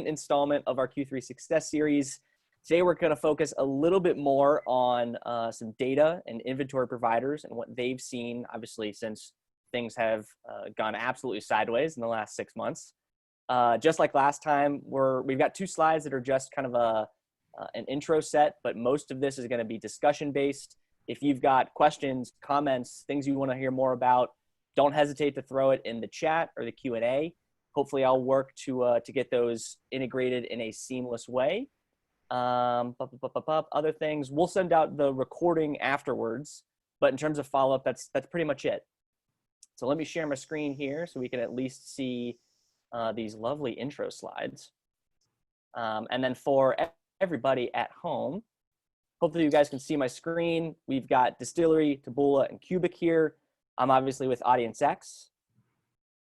installment of our Q3 Success Series. Today, we're going to focus a little bit more on some data and inventory providers and what they've seen, obviously, since things have gone absolutely sideways in the last 6 months. Just like last time, we've got 2 slides that are just kind of an intro set, but most of this is going to be discussion-based. If you've got questions, comments, things you want to hear more about, don't hesitate to throw it in the chat or the Q&A. Hopefully, I'll work to get those integrated in a seamless way. Other things, we'll send out the recording afterwards, but in terms of follow-up, that's pretty much it. So let me share my screen here so we can at least see these lovely intro slides. And then for everybody at home, hopefully you guys can see my screen. We've got Distillery, Taboola, and Cubic here. I'm obviously with Audience X.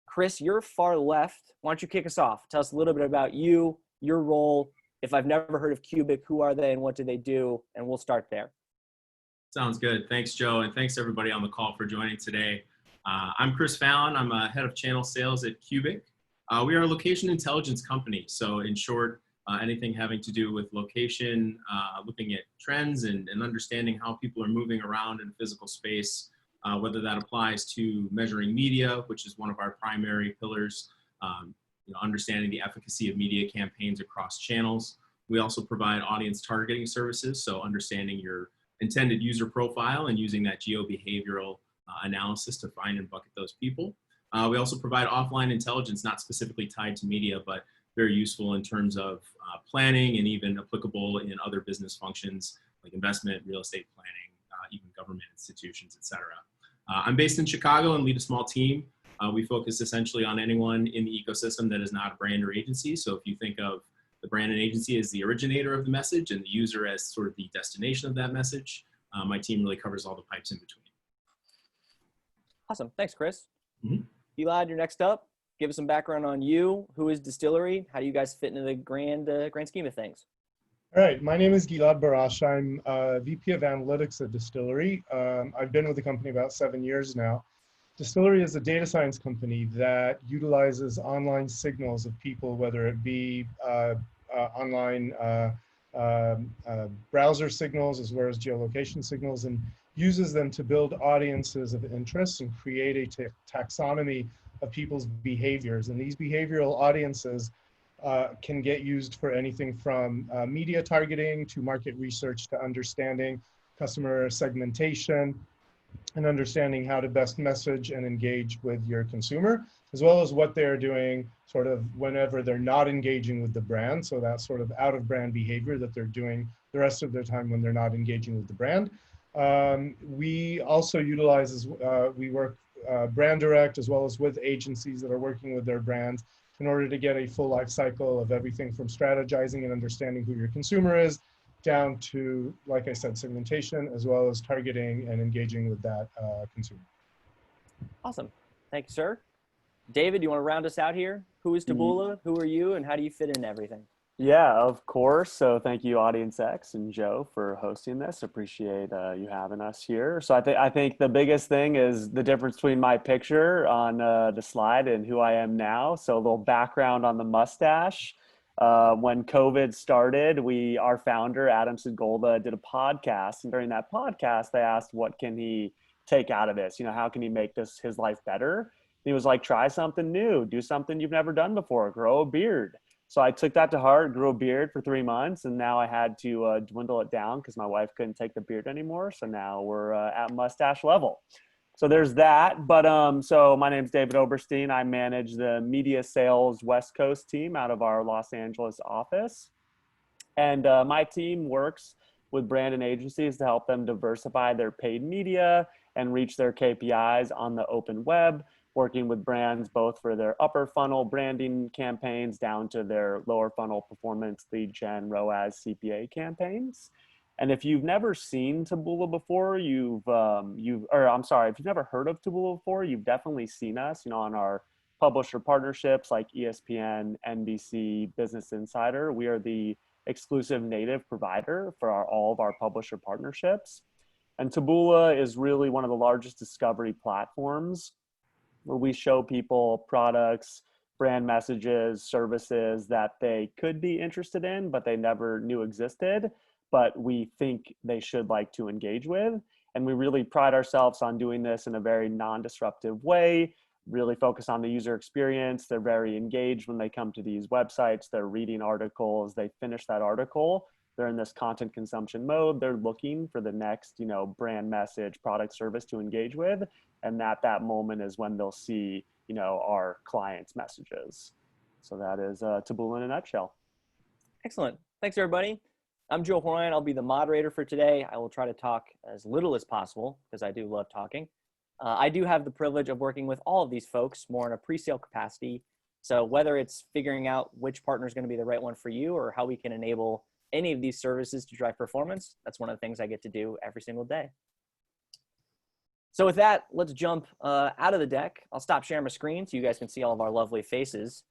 Chris, you're far left. Why don't you kick us off? Tell us a little bit about you, your role. If I've never heard of Cubic, who are they and what do they do? And we'll start there. Sounds good. Thanks, Joe. And thanks everybody on the call for joining today. I'm Chris Fallon. I'm a head of channel sales at Cubic. We are a location intelligence company. So in short, anything having to do with location, looking at trends and understanding how people are moving around in physical space, whether that applies to measuring media, which is one of our primary pillars, understanding the efficacy of media campaigns across channels. We also provide audience targeting services, so understanding your intended user profile and using that geo-behavioral analysis to find and bucket those people. We also provide offline intelligence, not specifically tied to media, but very useful in terms of planning and even applicable in other business functions like investment, real estate planning, even government institutions, etc. I'm based in Chicago and lead a small team. We focus essentially on anyone in the ecosystem that is not a brand or agency. So if you think of the brand and agency as the originator of the message and the user as sort of the destination of that message, my team really covers all the pipes in between. Awesome. Thanks, Chris. Elad, you're next up. Give us some background on you. Who is Distillery? How do you guys fit into the grand scheme of things? All right, my name is Gilad Barash. I'm VP of Analytics at Distillery. I've been with the company about 7 years now. Distillery is a data science company that utilizes online signals of people, whether it be online browser signals as well as geolocation signals, and uses them to build audiences of interest and create a taxonomy of people's behaviors. And these behavioral audiences can get used for anything from media targeting to market research to understanding customer segmentation and understanding how to best message and engage with your consumer, as well as what they're doing sort of whenever they're not engaging with the brand. So that sort of out of brand behavior that they're doing the rest of their time when they're not engaging with the brand. We also utilize, we work brand direct as well as with agencies that are working with their brands in order to get a full life cycle of everything from strategizing and understanding who your consumer is down to, like I said, segmentation, as well as targeting and engaging with that consumer. Awesome. Thank you, sir. David, you want to round us out here? Who is Taboola? Who are you? And how do you fit in everything? Yeah, of course. So thank you, Audience X and Joe, for hosting this. Appreciate you having us here. So I think the biggest thing is the difference between my picture on the slide and who I am now. So a little background on the mustache. When COVID started, our founder, Adam Sigolda, did a podcast. And during that podcast, they asked, what can he take out of this? How can he make his life better? He was like, try something new, do something you've never done before, grow a beard. So I took that to heart, grew a beard for 3 months, and now I had to dwindle it down because my wife couldn't take the beard anymore. So now we're at mustache level. So there's that. But so my name's David Oberstein. I manage the media sales West Coast team out of our Los Angeles office. And my team works with brand and agencies to help them diversify their paid media and reach their KPIs on the open web, working with brands both for their upper funnel branding campaigns down to their lower funnel performance lead gen ROAS CPA campaigns. And if you've never seen Taboola before, if you've never heard of Taboola before, you've definitely seen us, on our publisher partnerships like ESPN, NBC, Business Insider. We are the exclusive native provider for all of our publisher partnerships. And Taboola is really one of the largest discovery platforms where we show people products, brand messages, services that they could be interested in, but they never knew existed, but we think they should like to engage with. And we really pride ourselves on doing this in a very non-disruptive way, really focus on the user experience. They're very engaged when they come to these websites. They're reading articles. They finish that article. They're in this content consumption mode. They're looking for the next, brand message, product, service to engage with. And that moment is when they'll see, our clients' messages. So that is Taboola in a nutshell. Excellent. Thanks, everybody. I'm Joe Horian. I'll be the moderator for today. I will try to talk as little as possible because I do love talking. I do have the privilege of working with all of these folks more in a pre-sale capacity. So whether it's figuring out which partner is going to be the right one for you or how we can enable any of these services to drive performance, that's one of the things I get to do every single day. So with that, let's jump out of the deck. I'll stop sharing my screen so you guys can see all of our lovely faces.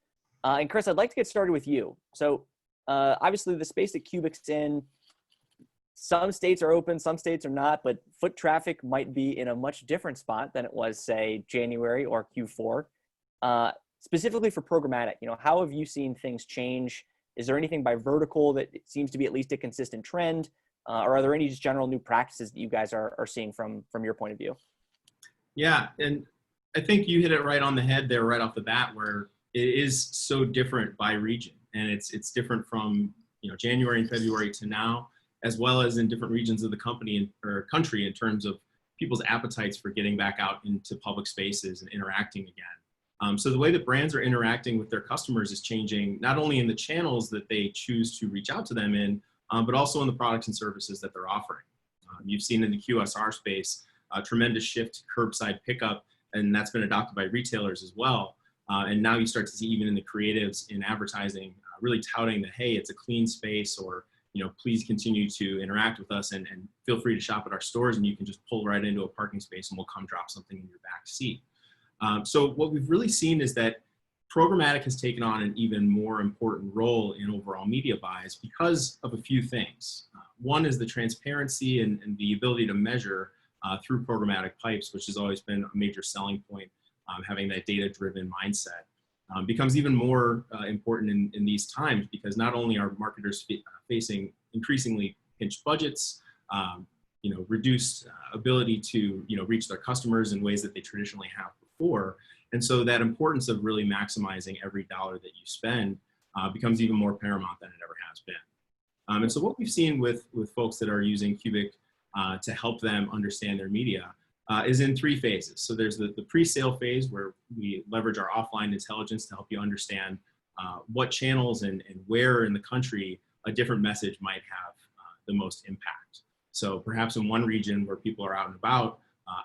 And Chris, I'd like to get started with you. So obviously the space that Cubic's in, some states are open, some states are not, but foot traffic might be in a much different spot than it was, say, January or Q4. Specifically for programmatic, how have you seen things change? Is there anything by vertical that seems to be at least a consistent trend? Or are there any just general new practices that you guys are seeing from your point of view? Yeah, and I think you hit it right on the head there right off the bat, where it is so different by region. And it's different from January and February to now, as well as in different regions of the company or country in terms of people's appetites for getting back out into public spaces and interacting again. So the way that brands are interacting with their customers is changing, not only in the channels that they choose to reach out to them in, but also in the products and services that they're offering. You've seen in the QSR space a tremendous shift to curbside pickup, and that's been adopted by retailers as well. And now you start to see even in the creatives in advertising, really touting that, hey, it's a clean space, or please continue to interact with us and feel free to shop at our stores, and you can just pull right into a parking space and we'll come drop something in your back seat. So what we've really seen is that programmatic has taken on an even more important role in overall media buys because of a few things. One is the transparency and the ability to measure through programmatic pipes, which has always been a major selling point. Having that data-driven mindset becomes even more important in these times, because not only are marketers facing increasingly pinched budgets, reduced ability to reach their customers in ways that they traditionally have before, and so that importance of really maximizing every dollar that you spend becomes even more paramount than it ever has been. And so what we've seen with folks that are using Cubic to help them understand their media is in three phases. So there's the pre-sale phase, where we leverage our offline intelligence to help you understand what channels and where in the country a different message might have the most impact. So perhaps in one region where people are out and about,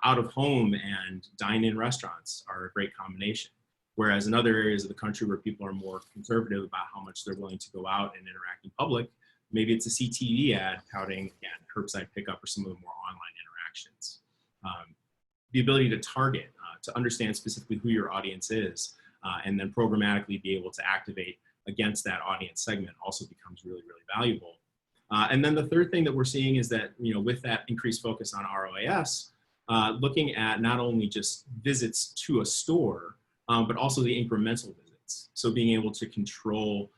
out of home and dine-in restaurants are a great combination. Whereas in other areas of the country where people are more conservative about how much they're willing to go out and interact in public, maybe it's a CTV ad touting curbside pickup or some of the more online interactions. The ability to target, to understand specifically who your audience is, and then programmatically be able to activate against that audience segment also becomes really, really valuable. And then the third thing that we're seeing is that, with that increased focus on ROAS, looking at not only just visits to a store, but also the incremental visits. So being able to control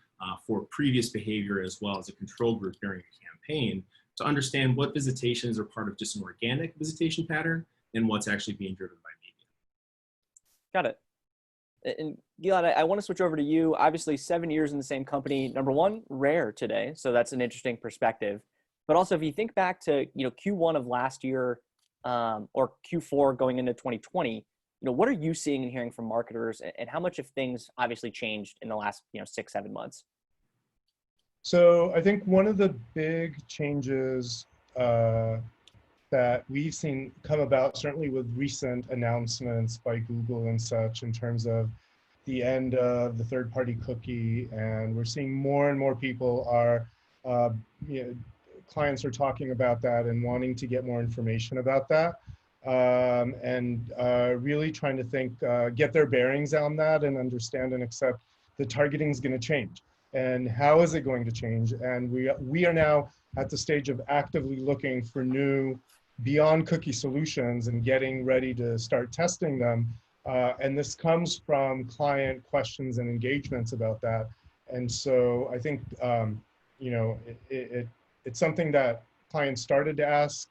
for previous behavior as well as a control group during a campaign to understand what visitations are part of just an organic visitation pattern and what's actually being driven by media. Got it. And Gilad, I want to switch over to you. Obviously, 7 years in the same company, number one, rare today. So that's an interesting perspective. But also, if you think back to Q1 of last year or Q4 going into 2020, what are you seeing and hearing from marketers, and how much have things obviously changed in the last 6-7 months? So I think one of the big changes that we've seen come about, certainly with recent announcements by Google and such, in terms of the end of the third-party cookie, and we're seeing more and more people are, clients are talking about that and wanting to get more information about that, and really trying to think, get their bearings on that and understand and accept the targeting is going to change. And how is it going to change? And we are now at the stage of actively looking for new beyond cookie solutions and getting ready to start testing them And this comes from client questions and engagements about that. And so I think, you know, it's something that clients started to ask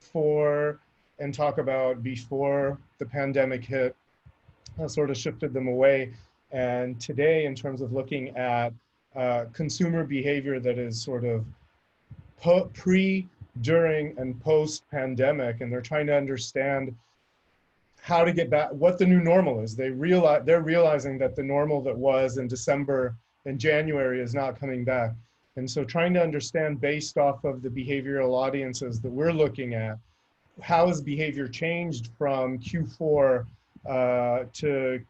for and talk about before the pandemic hit, sort of shifted them away. And today, in terms of looking at consumer behavior that is sort of pre, during, and post pandemic, and they're trying to understand how to get back, what the new normal is. They're realizing that the normal that was in December and January is not coming back. And so trying to understand, based off of the behavioral audiences that we're looking at, how has behavior changed from Q4 to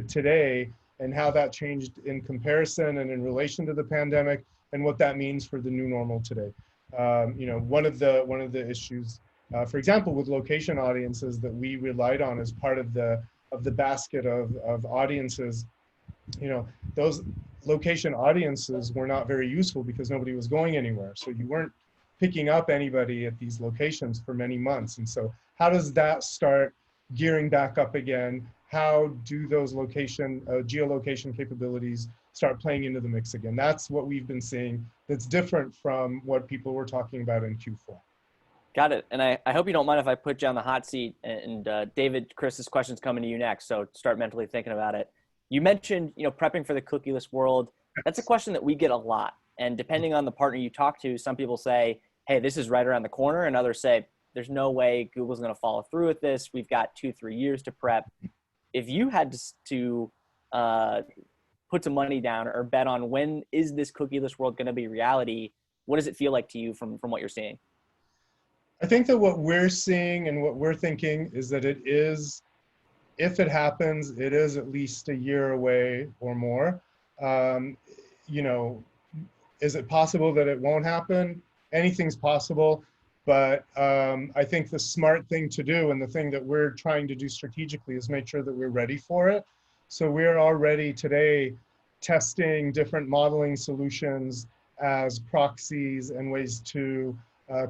today, and how that changed in comparison and in relation to the pandemic, and what that means for the new normal today. You know, one of the issues, for example, with location audiences that we relied on as part of the basket of audiences, you know, those location audiences were not very useful because nobody was going anywhere. So you weren't picking up anybody at these locations for many months. And so how does that start gearing back up again? How do those geolocation capabilities start playing into the mix again? That's what we've been seeing that's different from what people were talking about in Q4. Got it. And I hope you don't mind if I put you on the hot seat. And David, Chris, this question's coming to you next, so start mentally thinking about it. You mentioned, you know, prepping for the cookieless world. That's a question that we get a lot. And depending on the partner you talk to, some people say, hey, this is right around the corner. And others say, there's no way Google's going to follow through with this. We've got 2-3 years to prep. If you had to put some money down or bet on when is this cookieless world going to be reality, what does it feel like to you from what you're seeing? I think that what we're seeing and what we're thinking is that it is, if it happens, it is at least a year away or more. You know, is it possible that it won't happen? Anything's possible, but I think the smart thing to do, and the thing that we're trying to do strategically, is make sure that we're ready for it. So we're already today testing different modeling solutions as proxies and ways to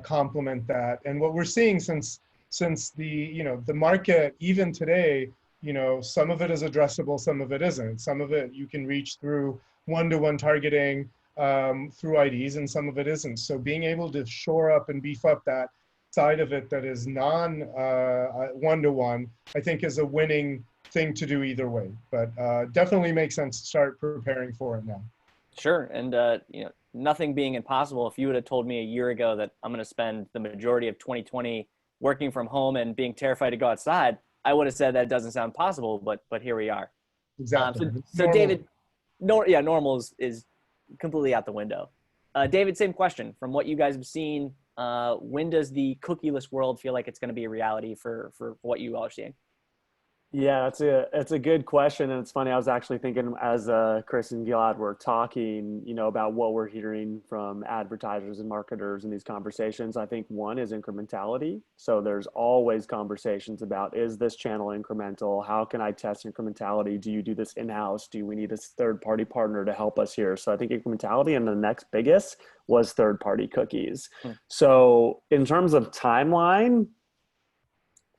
complement that. And what we're seeing since the, you know, the market, even today, you know, some of it is addressable, some of it isn't. Some of it you can reach through one-to-one targeting through IDs, and some of it isn't. So being able to shore up and beef up that side of it that is non one-to-one, I think is a winning thing to do either way. But definitely makes sense to start preparing for it now. Sure. And, you know, nothing being impossible, if you would have told me a year ago that I'm going to spend the majority of 2020 working from home and being terrified to go outside, I would have said that doesn't sound possible, but here we are. Exactly. So David, normal is completely out the window. David, same question. From what you guys have seen, when does the cookieless world feel like it's going to be a reality for what you all are seeing? Yeah, it's a good question. And it's funny, I was actually thinking as Chris and Gilad were talking, you know, about what we're hearing from advertisers and marketers in these conversations. I think one is incrementality. So there's always conversations about, is this channel incremental? How can I test incrementality? Do you do this in-house? Do we need a third-party partner to help us here? So I think incrementality, and the next biggest was third-party cookies. So in terms of timeline,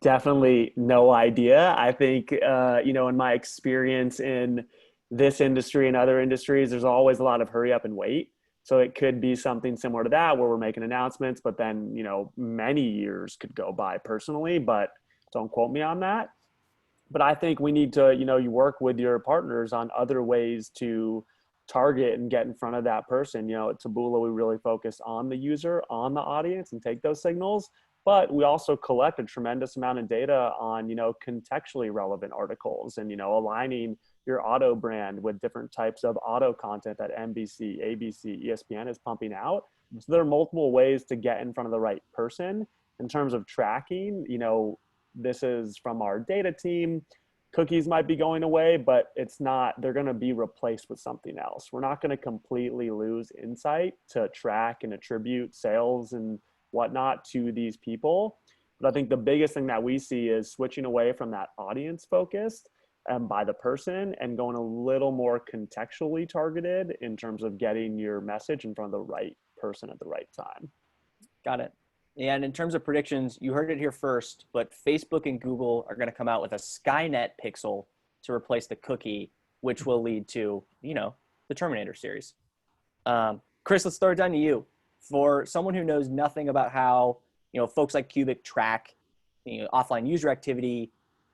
definitely no idea. I think, you know, in my experience in this industry and other industries, there's always a lot of hurry up and wait. So it could be something similar to that, where we're making announcements, but then, you know, many years could go by personally, but don't quote me on that. But I think we need to, you know, you work with your partners on other ways to target and get in front of that person. You know, at Taboola, we really focus on the user, on the audience, and take those signals. But we also collect a tremendous amount of data on, you know, contextually relevant articles, and, you know, aligning your auto brand with different types of auto content that NBC, ABC, ESPN is pumping out. So there are multiple ways to get in front of the right person. In terms of tracking, you know, this is from our data team. Cookies might be going away, but it's not, they're going to be replaced with something else. We're not going to completely lose insight to track and attribute sales and whatnot to these people. But I think the biggest thing that we see is switching away from that audience focused by the person and going a little more contextually targeted in terms of getting your message in front of the right person at the right time. Got it. And in terms of predictions, you heard it here first, but Facebook and Google are going to come out with a Skynet pixel to replace the cookie, which will lead to, the Terminator series. Chris, let's throw it down to you. For someone who knows nothing about how, folks like Cubic track, offline user activity,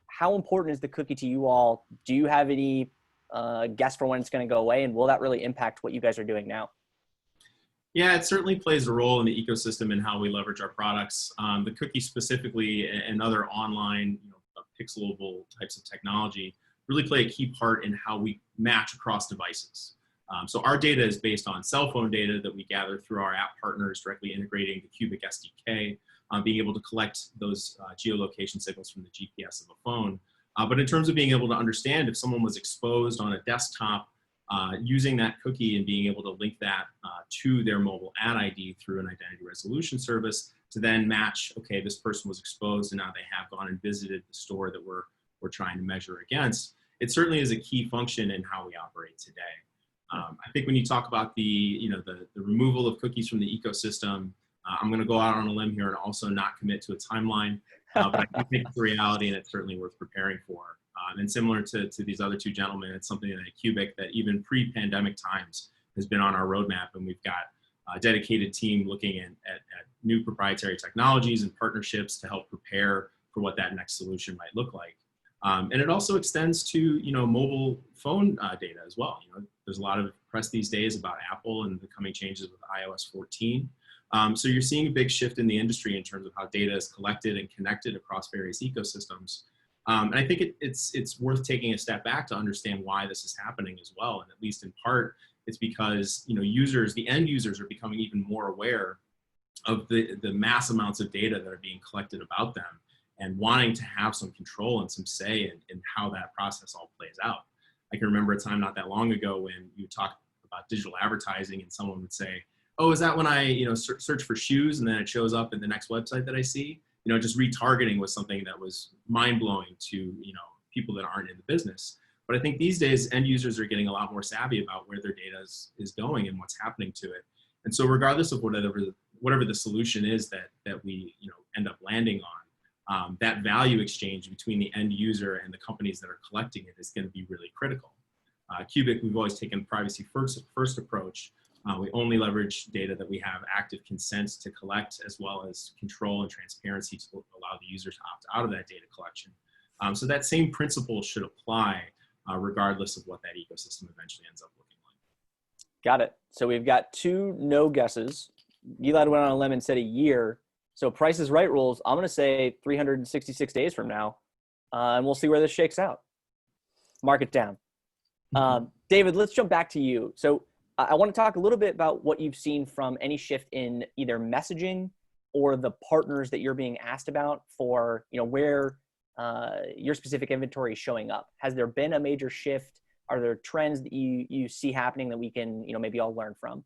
how important is the cookie to you all? Do you have any guess for when it's going to go away? And will that really impact what you guys are doing now? Yeah, it certainly plays a role in the ecosystem and how we leverage our products. The cookie specifically and other online, pixelable types of technology really play a key part in how we match across devices. So our data is based on cell phone data that we gather through our app partners directly integrating the Cubic SDK, being able to collect those geolocation signals from the GPS of a phone. But in terms of being able to understand if someone was exposed on a desktop, using that cookie and being able to link that to their mobile ad ID through an identity resolution service to then match, okay, this person was exposed and now they have gone and visited the store that we're trying to measure against. It certainly is a key function in how we operate today. I think when you talk about the removal of cookies from the ecosystem, I'm going to go out on a limb here and also not commit to a timeline, but I do think it's a reality and it's certainly worth preparing for. And similar to these other two gentlemen, it's something that at Cubic that even pre-pandemic times has been on our roadmap, and we've got a dedicated team looking at new proprietary technologies and partnerships to help prepare for what that next solution might look like. And it also extends to mobile phone data as well. There's a lot of press these days about Apple and the coming changes with iOS 14. So you're seeing a big shift in the industry in terms of how data is collected and connected across various ecosystems. And I think it's worth taking a step back to understand why this is happening as well. And at least in part, it's because the end users are becoming even more aware of the mass amounts of data that are being collected about them and wanting to have some control and some say in how that process all plays out. I can remember a time not that long ago when you talked about digital advertising and someone would say, oh, is that when I search for shoes and then it shows up in the next website that I see? Just retargeting was something that was mind-blowing to people that aren't in the business. But I think these days end users are getting a lot more savvy about where their data is going and what's happening to it. And so regardless of whatever the solution is that we end up landing on, that value exchange between the end user and the companies that are collecting it is going to be really critical. Cubic, we've always taken a privacy first approach. We only leverage data that we have active consents to collect, as well as control and transparency to allow the user to opt out of that data collection. So that same principle should apply regardless of what that ecosystem eventually ends up looking like. Got it. So we've got two no guesses. Eli went on a limb and said a year. So Price is Right rules, I'm going to say 366 days from now, and we'll see where this shakes out. Mark it down. David, let's jump back to you. So I want to talk a little bit about what you've seen from any shift in either messaging or the partners that you're being asked about for, where your specific inventory is showing up. Has there been a major shift? Are there trends that you see happening that we can, maybe all learn from?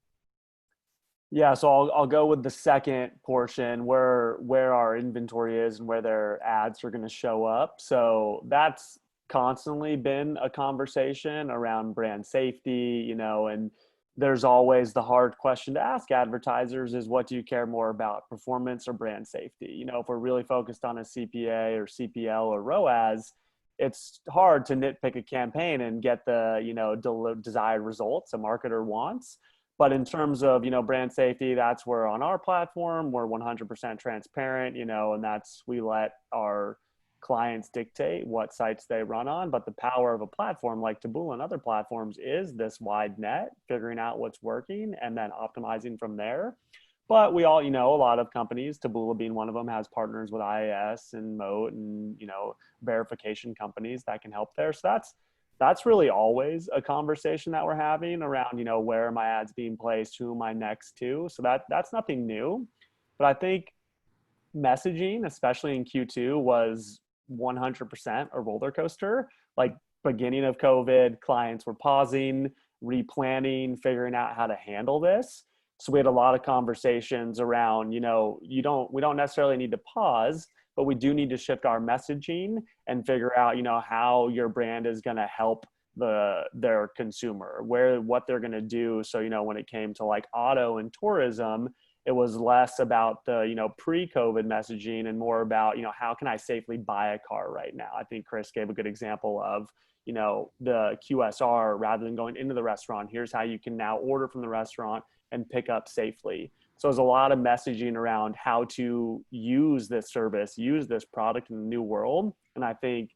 Yeah, so I'll go with the second portion where our inventory is and where their ads are going to show up. So that's constantly been a conversation around brand safety, and there's always the hard question to ask advertisers is, what do you care more about, performance or brand safety? If we're really focused on a CPA or CPL or ROAS, it's hard to nitpick a campaign and get the desired results a marketer wants. But in terms of, brand safety, that's where on our platform, we're 100% transparent, and we let our clients dictate what sites they run on. But the power of a platform like Taboola and other platforms is this wide net, figuring out what's working and then optimizing from there. But we all, a lot of companies, Taboola being one of them, has partners with IAS and Moat and, verification companies that can help there. So that's really always a conversation that we're having around, where are my ads being placed? Who am I next to? So that's nothing new. But I think messaging, especially in Q2, was 100% a roller coaster. Like beginning of COVID, clients were pausing, replanning, figuring out how to handle this. So we had a lot of conversations around, we don't necessarily need to pause, but we do need to shift our messaging and figure out, how your brand is going to help their consumer, what they're going to do. So, when it came to like auto and tourism, it was less about the, pre-COVID messaging and more about, how can I safely buy a car right now? I think Chris gave a good example of, the QSR, rather than going into the restaurant, here's how you can now order from the restaurant and pick up safely. So there's a lot of messaging around how to use this service, use this product in the new world. And I think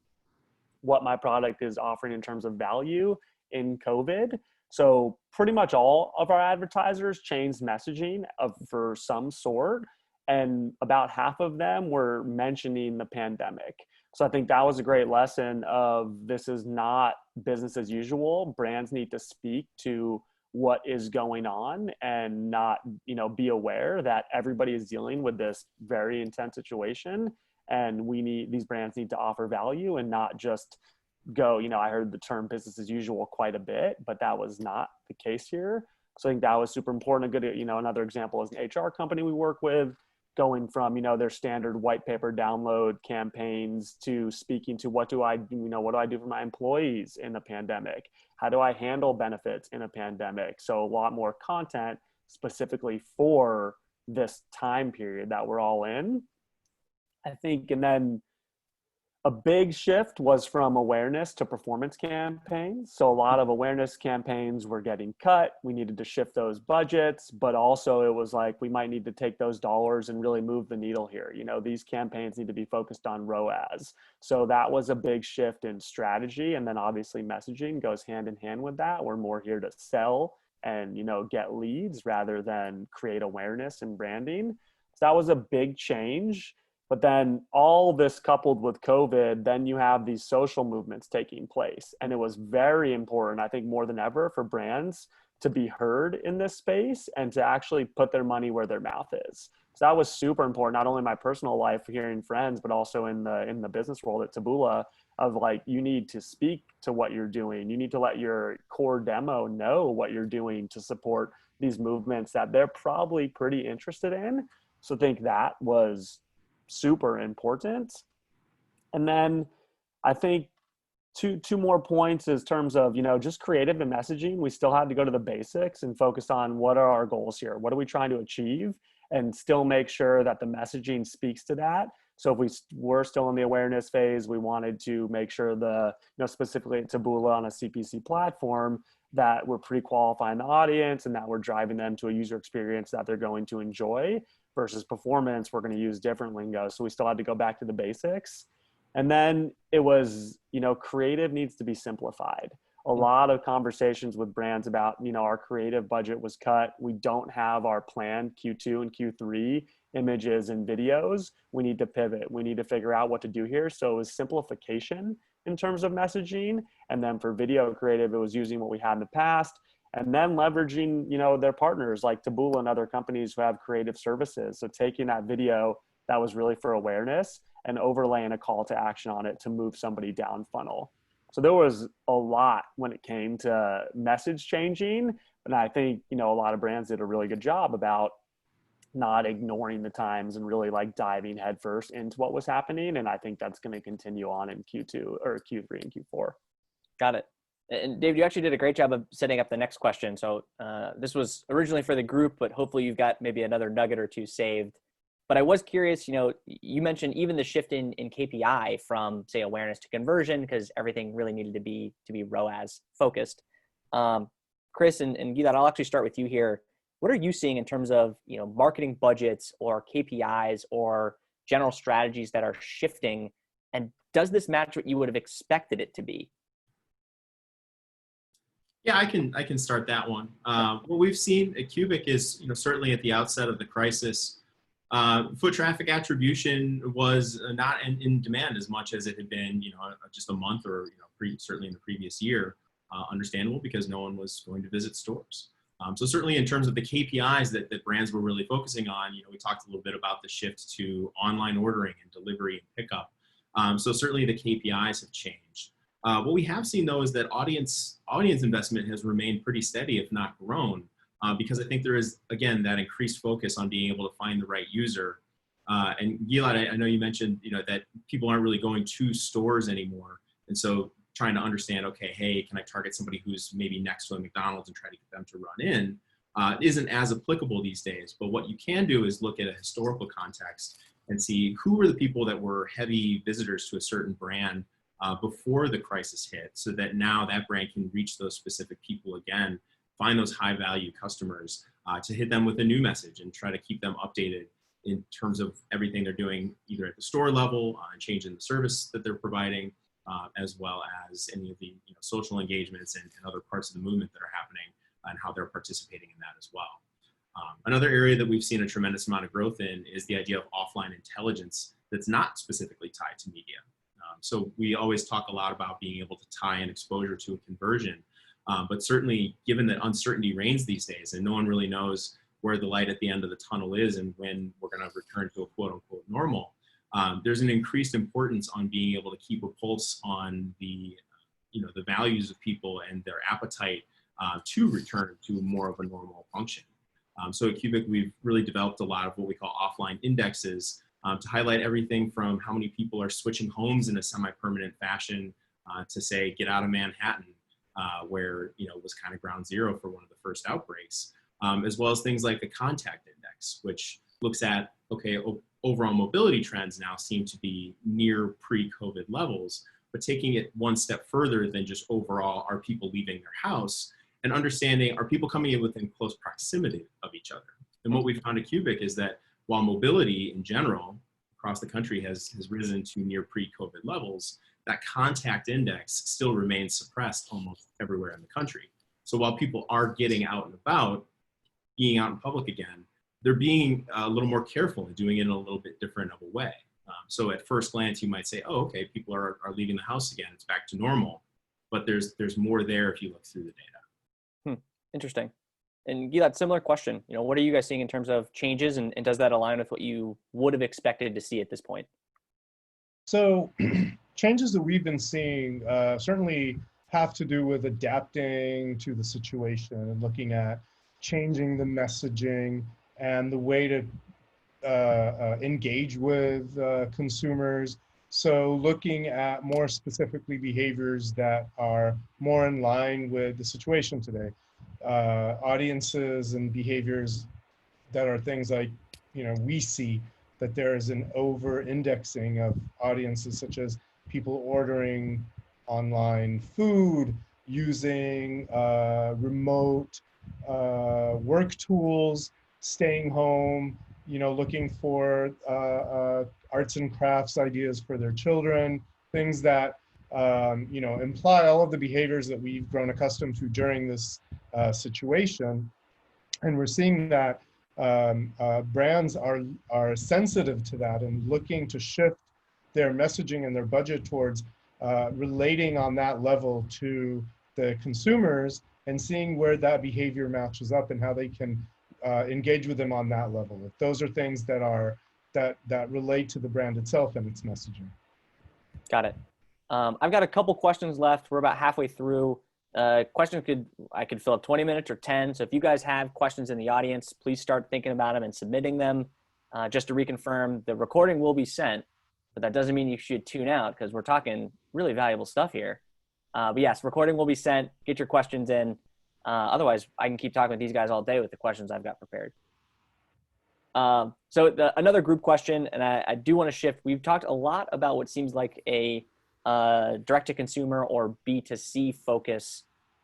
what my product is offering in terms of value in COVID. So pretty much all of our advertisers changed messaging for some sort, and about half of them were mentioning the pandemic. So I think that was a great lesson of, this is not business as usual. Brands need to speak to what is going on and not, be aware that everybody is dealing with this very intense situation. And these brands need to offer value and not just go, I heard the term business as usual quite a bit, but that was not the case here. So I think that was super important. A good, another example is an HR company we work with, going from, their standard white paper download campaigns to speaking to what do I do for my employees in a pandemic? How do I handle benefits in a pandemic? So a lot more content specifically for this time period that we're all in, I think. And then a big shift was from awareness to performance campaigns. So a lot of awareness campaigns were getting cut. We needed to shift those budgets, but also it was like, we might need to take those dollars and really move the needle here. These campaigns need to be focused on ROAS. So that was a big shift in strategy. And then obviously messaging goes hand in hand with that. We're more here to sell and, get leads rather than create awareness and branding. So that was a big change. But then all this coupled with COVID, then you have these social movements taking place. And it was very important, I think more than ever, for brands to be heard in this space and to actually put their money where their mouth is. So that was super important, not only in my personal life, hearing friends, but also in the business world at Taboola, of like, you need to speak to what you're doing. You need to let your core demo know what you're doing to support these movements that they're probably pretty interested in. So I think that was super important. And then I think two more points in terms of, just creative and messaging. We still had to go to the basics and focus on what are our goals here? What are we trying to achieve? And still make sure that the messaging speaks to that. So if we were still in the awareness phase, we wanted to make sure specifically at Taboola on a CPC platform, that we're pre-qualifying the audience and that we're driving them to a user experience that they're going to enjoy. Versus performance, we're going to use different lingo. So we still had to go back to the basics. And then it was, creative needs to be simplified. A lot of conversations with brands about, our creative budget was cut. We don't have our planned Q2 and Q3 images and videos. We need to pivot. We need to figure out what to do here. So it was simplification in terms of messaging. And then for video creative, it was using what we had in the past. And then leveraging, their partners like Taboola and other companies who have creative services. So taking that video that was really for awareness and overlaying a call to action on it to move somebody down funnel. So there was a lot when it came to message changing. And I think, a lot of brands did a really good job about not ignoring the times and really like diving headfirst into what was happening. And I think that's going to continue on in Q2 or Q3 and Q4. Got it. And Dave, you actually did a great job of setting up the next question. So this was originally for the group, but hopefully you've got maybe another nugget or two saved. But I was curious, you mentioned even the shift in KPI from, say, awareness to conversion, because everything really needed to be ROAS focused. Chris and Gilad, I'll actually start with you here. What are you seeing in terms of, marketing budgets or KPIs or general strategies that are shifting? And does this match what you would have expected it to be? Yeah, I can start that one. What we've seen at Cubic is, certainly at the outset of the crisis, foot traffic attribution was not in demand as much as it had been, just a month or, certainly in the previous year. Understandable, because no one was going to visit stores. So certainly in terms of the KPIs that brands were really focusing on, we talked a little bit about the shift to online ordering and delivery and pickup. So certainly the KPIs have changed. What we have seen, though, is that audience investment has remained pretty steady, if not grown, because I think there is, again, that increased focus on being able to find the right user. And Gilad, I know you mentioned, that people aren't really going to stores anymore. And so trying to understand, okay, hey, can I target somebody who's maybe next to a McDonald's and try to get them to run in? isn't as applicable these days. But what you can do is look at a historical context and see who were the people that were heavy visitors to a certain brand before the crisis hit, so that now that brand can reach those specific people again, find those high value customers to hit them with a new message and try to keep them updated in terms of everything they're doing, either at the store level, changing the service that they're providing, as well as any of the social engagements and other parts of the movement that are happening and how they're participating in that as well. Another area that we've seen a tremendous amount of growth in is the idea of offline intelligence that's not specifically tied to media. So we always talk a lot about being able to tie an exposure to a conversion, but certainly given that uncertainty reigns these days and no one really knows where the light at the end of the tunnel is and when we're going to return to a quote unquote normal, there's an increased importance on being able to keep a pulse on the values of people and their appetite to return to more of a normal function. So at Cubic, we've really developed a lot of what we call offline indexes to highlight everything from how many people are switching homes in a semi-permanent fashion to say, get out of Manhattan, where it was kind of ground zero for one of the first outbreaks, as well as things like the contact index, which looks at, okay, overall mobility trends now seem to be near pre-COVID levels, but taking it one step further than just overall, are people leaving their house, and understanding, are people coming in within close proximity of each other? And what we've found at Cubic is that while mobility in general across the country has risen to near pre-COVID levels, that contact index still remains suppressed almost everywhere in the country. So while people are getting out and about, being out in public again, they're being a little more careful and doing it in a little bit different of a way. So at first glance, you might say, oh, okay, people are leaving the house again, it's back to normal. But there's more there if you look through the data. Interesting. And Gilad, similar question. What are you guys seeing in terms of changes, and does that align with what you would have expected to see at this point? So changes that we've been seeing certainly have to do with adapting to the situation and looking at changing the messaging and the way to engage with consumers. So looking at more specifically behaviors that are more in line with the situation today. Audiences and behaviors that are things like, we see that there is an over-indexing of audiences, such as people ordering online food, using remote work tools, staying home, looking for arts and crafts ideas for their children, things that imply all of the behaviors that we've grown accustomed to during this situation. And we're seeing that brands are sensitive to that and looking to shift their messaging and their budget towards relating on that level to the consumers and seeing where that behavior matches up and how they can engage with them on that level. If those are things that relate to the brand itself and its messaging. Got it. I've got a couple questions left. We're about halfway through. I could fill up 20 minutes or 10. So if you guys have questions in the audience, please start thinking about them and submitting them. Just to reconfirm, the recording will be sent, but that doesn't mean you should tune out because we're talking really valuable stuff here. But yes, recording will be sent. Get your questions in. Otherwise, I can keep talking with these guys all day with the questions I've got prepared. Another group question, and I do want to shift. We've talked a lot about what seems like a direct-to-consumer or B2C focus.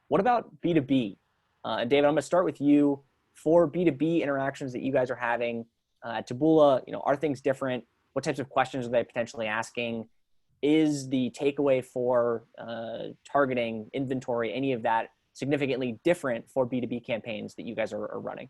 What about B2B? And David, I'm going to start with you. For B2B interactions that you guys are having at Taboola, are things different? What types of questions are they potentially asking? Is the takeaway for targeting inventory, any of that, significantly different for B2B campaigns that you guys are running?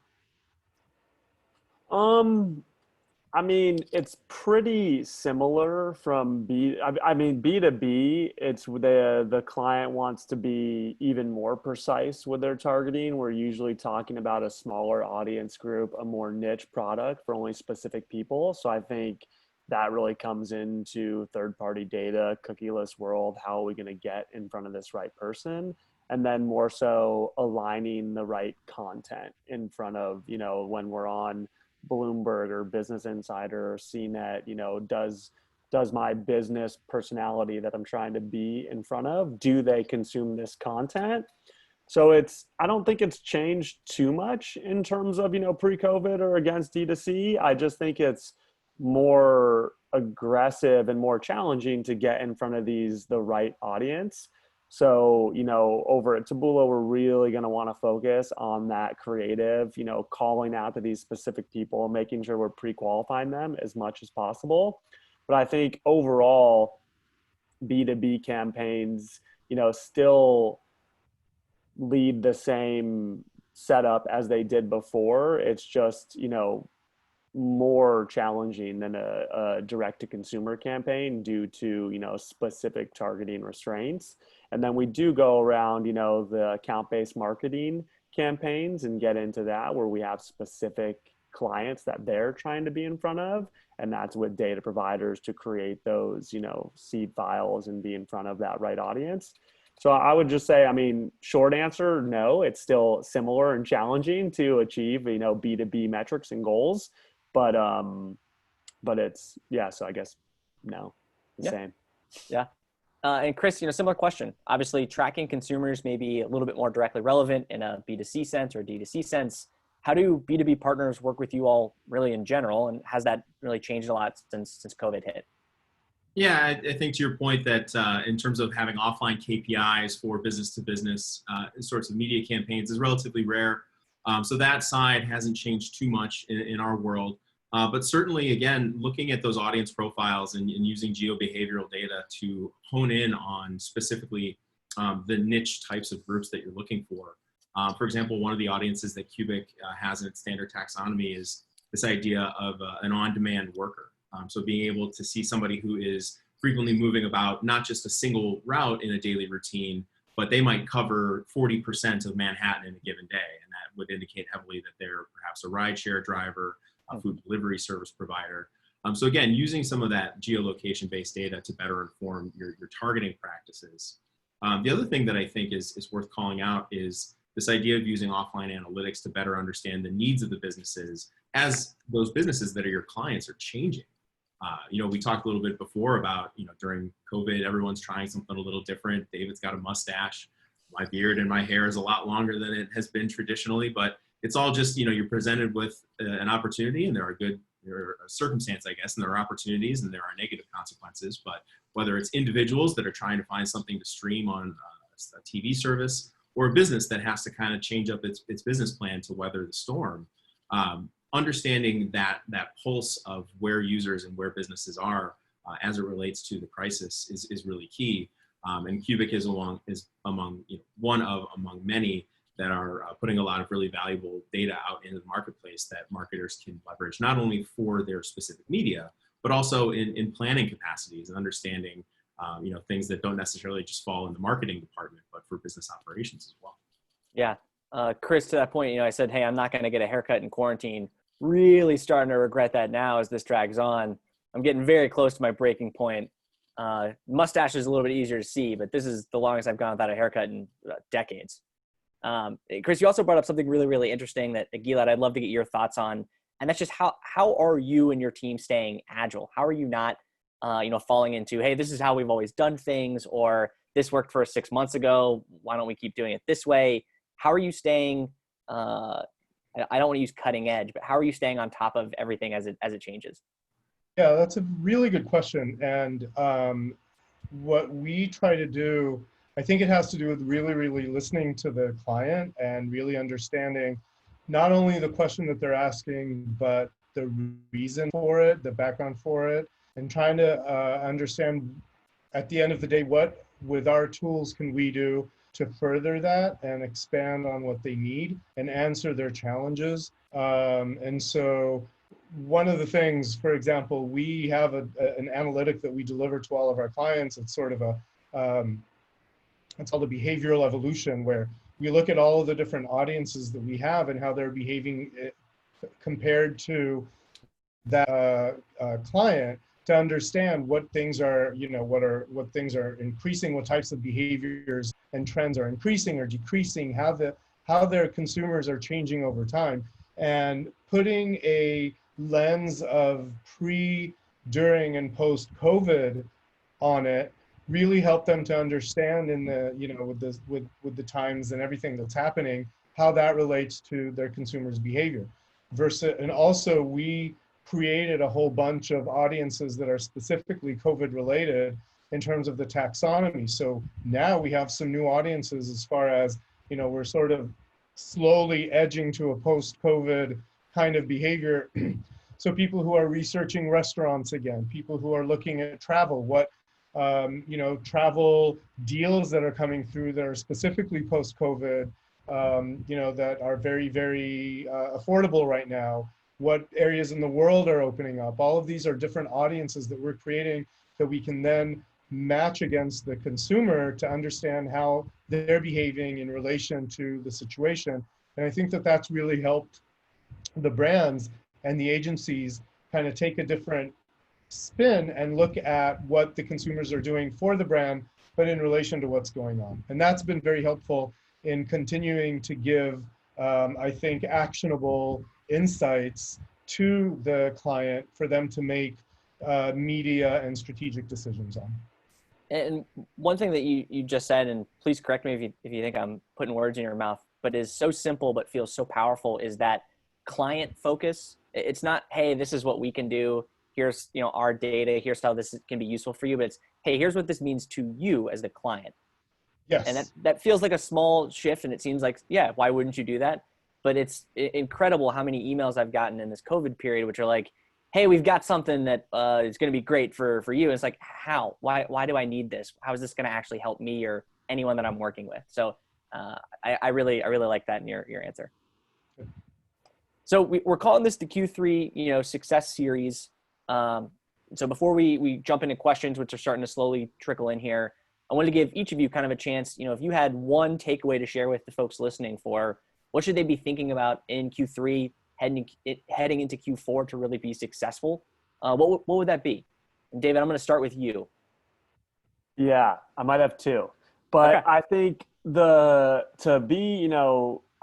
It's pretty similar from B2B, it's the client wants to be even more precise with their targeting. We're usually talking about a smaller audience group, a more niche product for only specific people. So I think that really comes into third-party data, cookieless world. How are we going to get in front of this right person? And then more so aligning the right content in front of, when we're on Bloomberg or Business Insider or CNET, does my business personality that I'm trying to be in front of, do they consume this content? So I don't think it's changed too much in terms of, pre-COVID or against D2C. I just think it's more aggressive and more challenging to get in front of the right audience. So, over at Taboola, we're really going to want to focus on that creative, calling out to these specific people, making sure we're pre-qualifying them as much as possible. But I think overall, B2B campaigns, still lead the same setup as they did before. It's just, more challenging than a direct-to-consumer campaign due to, specific targeting restraints. And then we do go around, the account-based marketing campaigns and get into that where we have specific clients that they're trying to be in front of. And that's with data providers to create those, seed files and be in front of that right audience. So I would just say, short answer, no, it's still similar and challenging to achieve, B2B metrics and goals. But it's, so I guess, no, same. Yeah. And Chris, similar question. Obviously, tracking consumers may be a little bit more directly relevant in a B2C sense or D2C sense. How do B2B partners work with you all really in general? And has that really changed a lot since COVID hit? Yeah, I think to your point that in terms of having offline KPIs for business to business sorts of media campaigns is relatively rare. So that side hasn't changed too much in our world. But certainly, again, looking at those audience profiles and using geo-behavioral data to hone in on specifically the niche types of groups that you're looking for. For example, one of the audiences that Cubic has in its standard taxonomy is this idea of an on-demand worker. So being able to see somebody who is frequently moving about not just a single route in a daily routine, but they might cover 40% of Manhattan in a given day. And that would indicate heavily that they're perhaps a rideshare driver, a food delivery service provider. So again, using some of that geolocation-based data to better inform your targeting practices. The other thing that I think is worth calling out is this idea of using offline analytics to better understand the needs of the businesses as those businesses that are your clients are changing. We talked a little bit before about, during COVID, everyone's trying something a little different. David's got a mustache. My beard and my hair is a lot longer than it has been traditionally, but it's all just, you're presented with an opportunity, and there are a circumstance, I guess, and there are opportunities and there are negative consequences. But whether it's individuals that are trying to find something to stream on a TV service, or a business that has to kind of change up its business plan to weather the storm, understanding that pulse of where users and where businesses are as it relates to the crisis is really key. And Cubic is among many that are putting a lot of really valuable data out into the marketplace that marketers can leverage, not only for their specific media, but also in planning capacities and understanding things that don't necessarily just fall in the marketing department, but for business operations as well. Yeah. Chris, to that point, I said, hey, I'm not going to get a haircut in quarantine. Really starting to regret that now as this drags on. I'm getting very close to my breaking point. Mustache is a little bit easier to see, but this is the longest I've gone without a haircut in decades. Chris, you also brought up something really, really interesting that, Gilad, I'd love to get your thoughts on. And that's just how are you and your team staying agile? How are you not, falling into, hey, this is how we've always done things, or this worked for us 6 months ago. Why don't we keep doing it this way? How are you staying, I don't want to use cutting edge, but how are you staying on top of everything as it changes? Yeah, that's a really good question. And what we try to do, I think it has to do with really, really listening to the client and really understanding not only the question that they're asking, but the reason for it, the background for it, and trying to understand at the end of the day, what with our tools can we do to further that and expand on what they need and answer their challenges. And so one of the things, for example, we have an analytic that we deliver to all of our clients. It's sort of it's called a behavioral evolution, where we look at all of the different audiences that we have and how they're behaving compared to that client, to understand what things are, what things are increasing, what types of behaviors and trends are increasing or decreasing, how their consumers are changing over time, and putting a lens of pre, during, and post-COVID on it really help them to understand in the, you know, with the times and everything that's happening, how that relates to their consumers' behavior. And also we created a whole bunch of audiences that are specifically COVID related in terms of the taxonomy. So now we have some new audiences as far as, you know, we're sort of slowly edging to a post-COVID kind of behavior. So people who are researching restaurants again, people who are looking at travel, what, you know, travel deals that are coming through that are specifically post-COVID, you know, that are very, very affordable right now. What areas in the world are opening up? All of these are different audiences that we're creating that we can then match against the consumer to understand how they're behaving in relation to the situation. And I think that that's really helped the brands and the agencies kind of take a different spin and look at what the consumers are doing for the brand, but in relation to what's going on. And that's been very helpful in continuing to give, I think, actionable insights to the client for them to make media and strategic decisions on. And one thing that you just said, and please correct me if you think I'm putting words in your mouth, but is so simple but feels so powerful, is that client focus. It's not, hey, this is what we can do. Here's, you know, our data. Here's how this can be useful for you. But it's, hey, here's what this means to you as the client. Yes. And that feels like a small shift, and it seems like, yeah, why wouldn't you do that? But it's incredible how many emails I've gotten in this COVID period, which are like, hey, we've got something that is going to be great for you. And it's like, how? Why do I need this? How is this going to actually help me or anyone that I'm working with? So I really like that in your answer. So we're calling this the Q3, you know, success series. So before we jump into questions, which are starting to slowly trickle in here, I wanted to give each of you kind of a chance, you know, if you had one takeaway to share with the folks listening for what should they be thinking about in Q3, heading into Q4 to really be successful, what would that be? And David, I'm going to start with you. Yeah, I might have two, but Okay. I think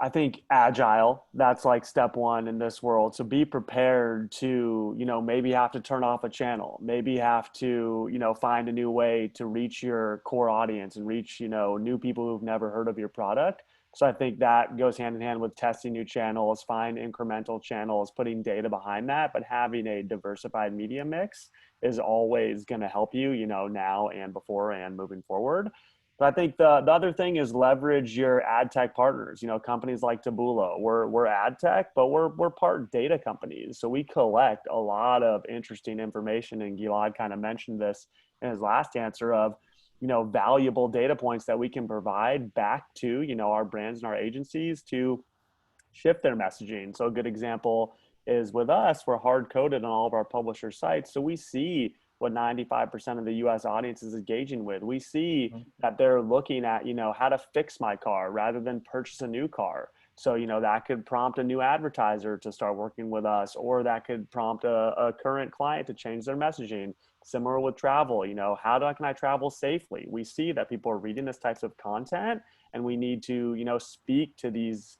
I think agile, that's like step one in this world. So be prepared to, you know, maybe have to turn off a channel, maybe have to, you know, find a new way to reach your core audience and reach, you know, new people who've never heard of your product. So I think that goes hand in hand with testing new channels, find incremental channels, putting data behind that, but having a diversified media mix is always going to help you, you know, now and before and moving forward. But I think the other thing is leverage your ad tech partners. You know, companies like Taboola, we're ad tech, but we're part data companies. So we collect a lot of interesting information. And Gilad kind of mentioned this in his last answer of, you know, valuable data points that we can provide back to, you know, our brands and our agencies to shift their messaging. So a good example is with us, we're hard coded on all of our publisher sites. So we see what 95% of the US audience is engaging with. We see that they're looking at, you know, how to fix my car rather than purchase a new car. So, you know, that could prompt a new advertiser to start working with us, or that could prompt a current client to change their messaging. Similar with travel, you know, can I travel safely? We see that people are reading this types of content, and we need to, you know, speak to these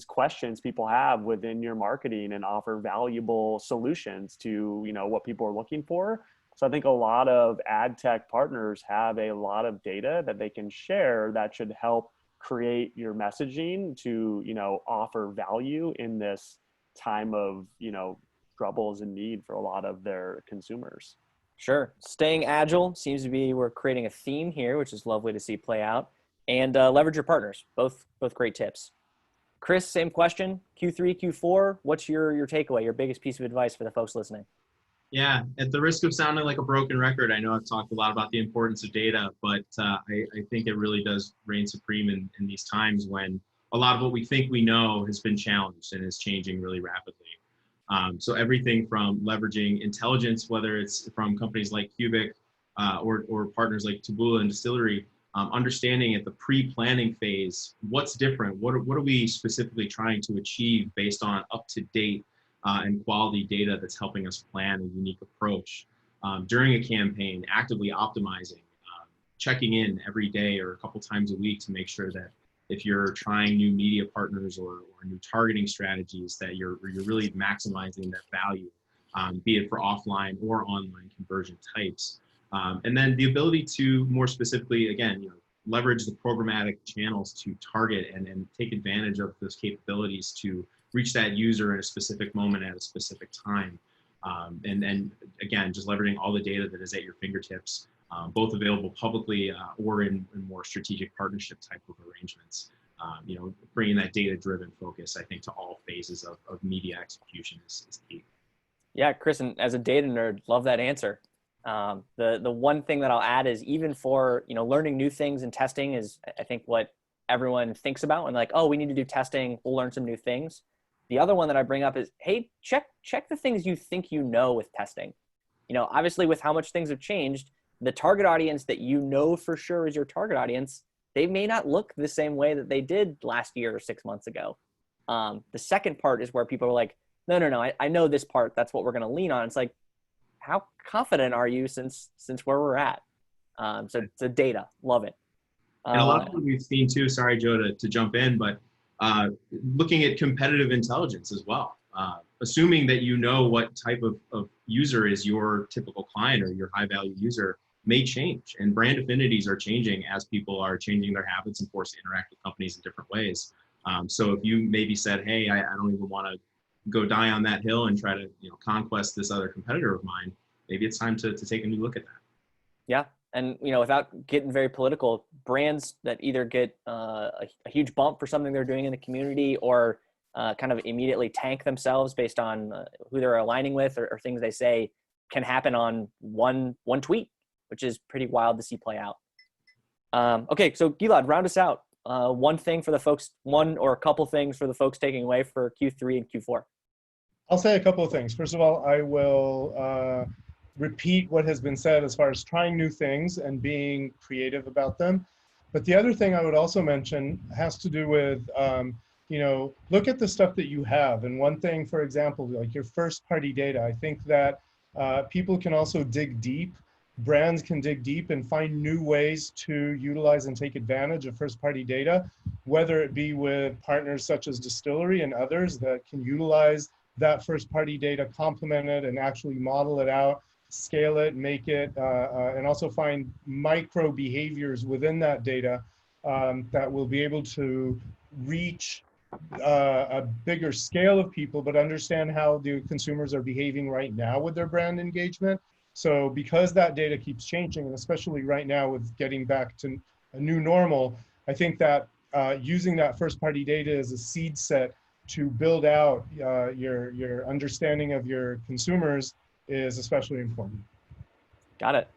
questions people have within your marketing and offer valuable solutions to, you know, what people are looking for. So I think a lot of ad tech partners have a lot of data that they can share that should help create your messaging to, you know, offer value in this time of, you know, troubles and need for a lot of their consumers. Sure. Staying agile seems to be, we're creating a theme here, which is lovely to see play out. And leverage your partners. Both great tips. Chris, same question. Q3, Q4, what's your takeaway, your biggest piece of advice for the folks listening? Yeah, at the risk of sounding like a broken record, I know I've talked a lot about the importance of data, but I think it really does reign supreme in these times when a lot of what we think we know has been challenged and is changing really rapidly. So everything from leveraging intelligence, whether it's from companies like Cubic or partners like Taboola and Distillery, understanding at the pre-planning phase, what's different, what are we specifically trying to achieve based on up-to-date and quality data that's helping us plan a unique approach. During a campaign, actively optimizing, checking in every day or a couple times a week to make sure that if you're trying new media partners or new targeting strategies, that you're really maximizing that value, be it for offline or online conversion types. And then the ability to more specifically, again, leverage the programmatic channels to target and take advantage of those capabilities to reach that user in a specific moment at a specific time. And again, just leveraging all the data that is at your fingertips, both available publicly or in more strategic partnership type of arrangements. Bringing that data-driven focus, I think, to all phases of media execution is key. Yeah, Chris, and as a data nerd, love that answer. The one thing that I'll add is even for, learning new things and testing is, I think, what everyone thinks about and like, oh, we need to do testing, we'll learn some new things. The other one that I bring up is, hey, check the things you think with testing. Obviously with how much things have changed, the target audience that for sure is your target audience, they may not look the same way that they did last year or 6 months ago. The second part is where people are like, no, I know this part, that's what we're going to lean on. It's like, how confident are you since where we're at? So it's a data, love it. And a lot of what we've seen too, sorry, Joe, to jump in, but looking at competitive intelligence as well. Assuming that what type of user is your typical client or your high value user may change, and brand affinities are changing as people are changing their habits and forced to interact with companies in different ways. So if you maybe said, hey, I don't even want to go die on that hill and try to conquest this other competitor of mine, maybe it's time to take a new look at that. Yeah. And, without getting very political, brands that either get a huge bump for something they're doing in the community or kind of immediately tank themselves based on who they're aligning with or things they say can happen on one tweet, which is pretty wild to see play out. Okay, so Gilad, round us out. One thing for the folks, one or a couple things for the folks taking away for Q3 and Q4. I'll say a couple of things. First of all, I will repeat what has been said as far as trying new things and being creative about them. But the other thing I would also mention has to do with, look at the stuff that you have. And one thing, for example, like your first party data, I think that people can also dig deep. Brands can dig deep and find new ways to utilize and take advantage of first party data, whether it be with partners such as Distillery and others that can utilize that first party data, complement it and actually model it out, scale it, make it, and also find micro behaviors within that data that will be able to reach a bigger scale of people, but understand how the consumers are behaving right now with their brand engagement. So because that data keeps changing, and especially right now with getting back to a new normal, I think that using that first party data as a seed set to build out your understanding of your consumers is especially important. Got it.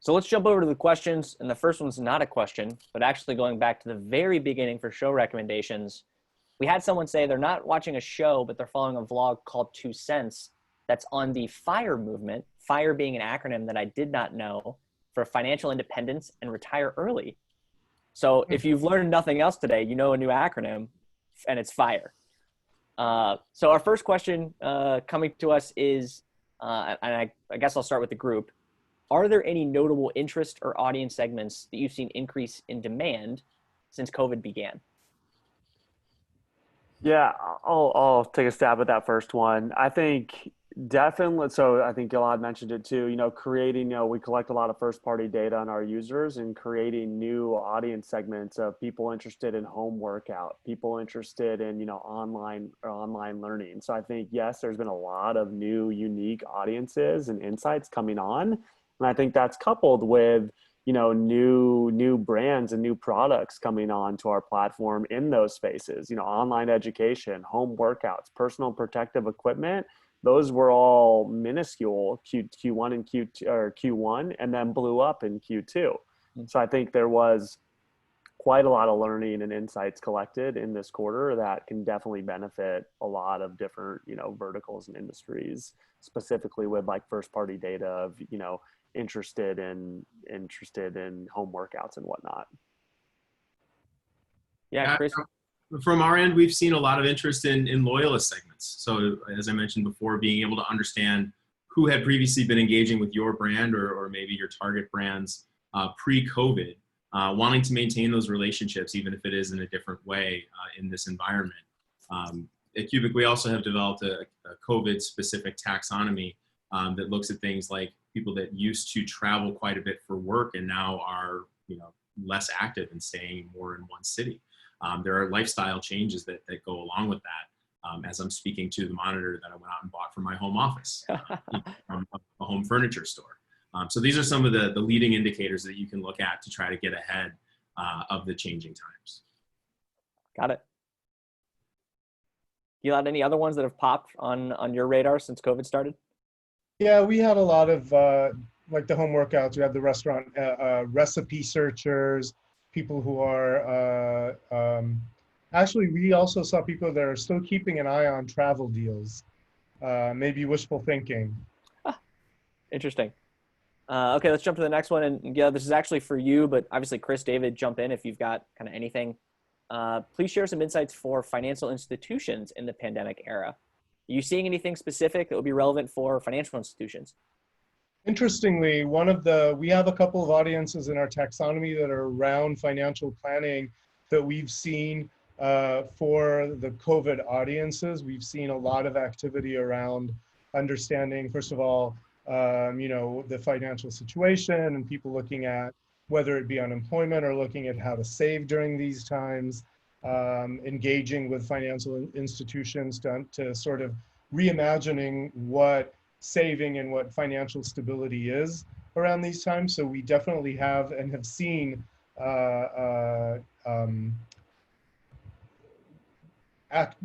So let's jump over to the questions. And the first one's not a question, but actually going back to the very beginning for show recommendations. We had someone say they're not watching a show, but they're following a vlog called 2 Cents that's on the FIRE movement, FIRE being an acronym that I did not know for financial independence and retire early. So if you've learned nothing else today, a new acronym, and it's FIRE. So our first question coming to us is, and I guess I'll start with the group. Are there any notable interest or audience segments that you've seen increase in demand since COVID began? Yeah, I'll take a stab at that first one. I think definitely, so I think Gilad mentioned it too, creating, we collect a lot of first party data on our users and creating new audience segments of people interested in home workout, people interested in, online learning. So I think, yes, there's been a lot of new unique audiences and insights coming on. And I think that's coupled with, new brands and new products coming on to our platform in those spaces, online education, home workouts, personal protective equipment. Those were all minuscule Q1 and Q1 and then blew up in Q2. So I think there was quite a lot of learning and insights collected in this quarter that can definitely benefit a lot of different, verticals and industries, specifically with like first party data of, interested in home workouts and whatnot. Yeah, Chris. From our end, we've seen a lot of interest in loyalist segments. So as I mentioned before, being able to understand who had previously been engaging with your brand or maybe your target brands pre-COVID, wanting to maintain those relationships, even if it is in a different way in this environment. At Cubic, we also have developed a COVID-specific taxonomy that looks at things like people that used to travel quite a bit for work and now are, less active and staying more in one city. There are lifestyle changes that go along with that. As I'm speaking to the monitor that I went out and bought for my home office from a home furniture store. So these are some of the leading indicators that you can look at to try to get ahead of the changing times. Got it. You had any other ones that have popped on your radar since COVID started? Yeah, we had a lot of like the home workouts. We had the restaurant recipe searchers, people who are actually, we also saw people that are still keeping an eye on travel deals, maybe wishful thinking. Interesting. Okay, let's jump to the next one. And yeah, this is actually for you, but obviously Chris, David, jump in if you've got kind of anything. Please share some insights for financial institutions in the pandemic era. Are you seeing anything specific that would be relevant for financial institutions? Interestingly, we have a couple of audiences in our taxonomy that are around financial planning that we've seen for the COVID audiences. We've seen a lot of activity around understanding, first of all, the financial situation and people looking at whether it be unemployment or looking at how to save during these times, engaging with financial institutions to sort of reimagining what saving and what financial stability is around these times. So we definitely have and have seen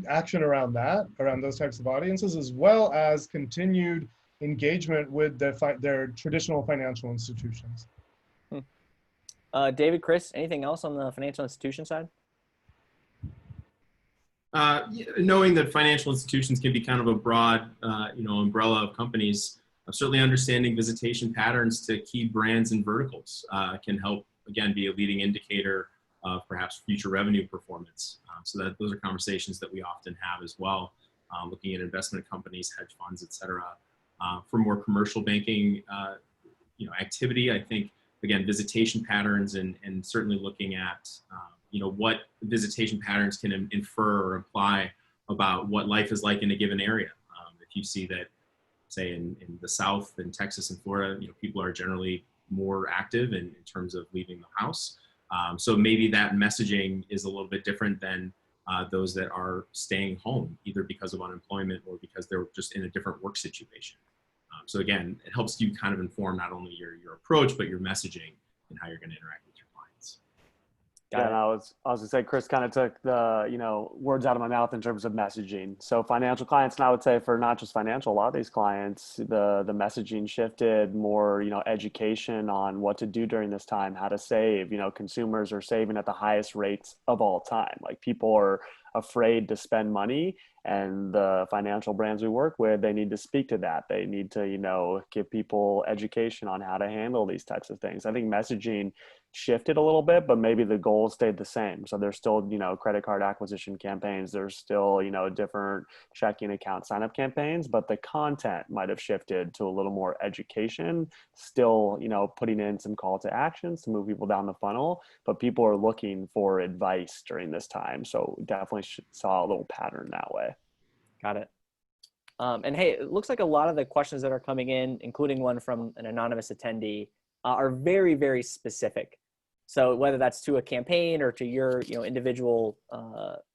action around that, around those types of audiences, as well as continued engagement with their traditional financial institutions. David, Chris, anything else on the financial institution side? Knowing that financial institutions can be kind of a broad, umbrella of companies, certainly understanding visitation patterns to key brands and verticals can help, again, be a leading indicator of perhaps future revenue performance. So those are conversations that we often have as well, looking at investment companies, hedge funds, et cetera. For more commercial banking, activity, I think, again, visitation patterns and certainly looking at, what visitation patterns can infer or imply about what life is like in a given area. If you see that, say, in the South, in Texas and Florida, people are generally more active in terms of leaving the house. So maybe that messaging is a little bit different than those that are staying home, either because of unemployment or because they're just in a different work situation. So again, it helps you kind of inform not only your approach, but your messaging and how you're going to interact with your clients. Yeah, and I was gonna say, Chris kind of took the, words out of my mouth in terms of messaging. So financial clients, and I would say for not just financial, a lot of these clients, the messaging shifted more, education on what to do during this time, how to save. Consumers are saving at the highest rates of all time. Like, people are afraid to spend money, and the financial brands we work with, they need to speak to that. They need to, give people education on how to handle these types of things. I think messaging shifted a little bit, but maybe the goal stayed the same. So there's still, credit card acquisition campaigns. There's still, different checking account sign-up campaigns, but the content might have shifted to a little more education, still, putting in some call to actions to move people down the funnel, but people are looking for advice during this time. So definitely saw a little pattern that way. Got it. And hey, it looks like a lot of the questions that are coming in, including one from an anonymous attendee, are very, very specific. So whether that's to a campaign or to your, individual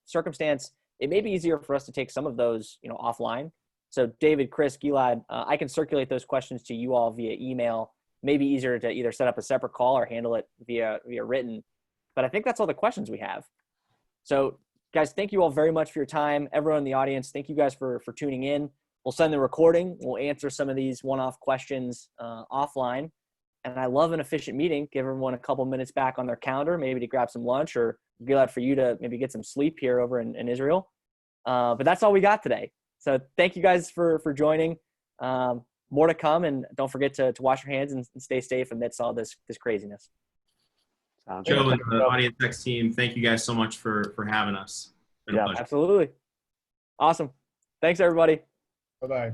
circumstance, it may be easier for us to take some of those, offline. So David, Chris, Gilad, I can circulate those questions to you all via email. Maybe easier to either set up a separate call or handle it via written. But I think that's all the questions we have. So guys, thank you all very much for your time. Everyone in the audience, thank you guys for tuning in. We'll send the recording. We'll answer some of these one-off questions offline. And I love an efficient meeting. Give everyone a couple minutes back on their calendar, maybe to grab some lunch, or Gilad, for you to maybe get some sleep here over in Israel. But that's all we got today. So thank you guys for joining. More to come, and don't forget to wash your hands and stay safe amidst all this craziness. Joe and the Audience X team, thank you guys so much for having us. Yeah, absolutely. Awesome. Thanks, everybody. Bye-bye.